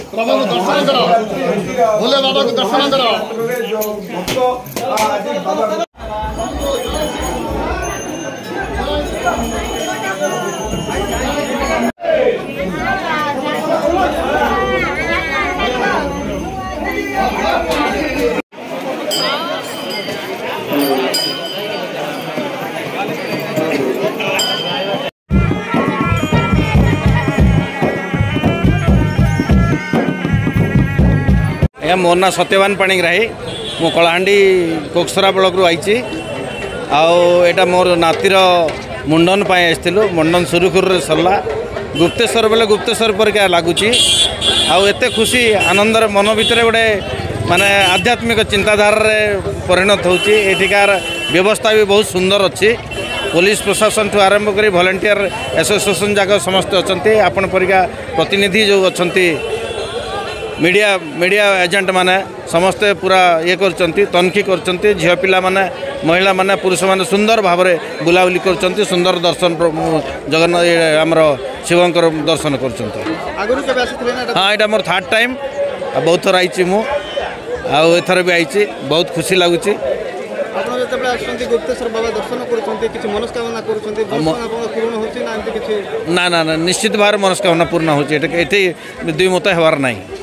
प्रभु को दर्शन करो, भोले बाबा को दर्शन करो। मोर ना सत्यवान पाणिग्राही मु कलाहांडी कोकसरा ब्लॉक रु आईची आटा मोर नातीर मुंडन आसलु मुंडन सुरुखुर सरला गुप्तेश्वर बेले गुप्तेश्वर परिका लगुच आते खुशी आनंदर मन भितर गोटे माने आध्यात्मिक चिंताधार परिणत होकार व्यवस्था भी बहुत सुंदर अच्छी पुलिस प्रशासन ठू आरंभ कर वॉलंटियर एसोसिएशन जाक समस्त अच्छा आपण परिका प्रतिनिधि जो अच्छा मीडिया एजेंट माने समस्ते पूरा ये करचंती तनखी करचंती झियो पिला माने महिला माने पुरुष माने सुंदर भाव में बुलाबुली करचंती सुंदर दर्शन जगन्नाथ आमर शिवंकर दर्शन करचंती। हाँ यहाँ मोर थर्ड टाइम बहुत थर आई मु आथर भी आई बहुत खुशी लगुच। ना ना ना निश्चित भाव मनस्कामना पूर्ण होती दुई मत होवार नहीं।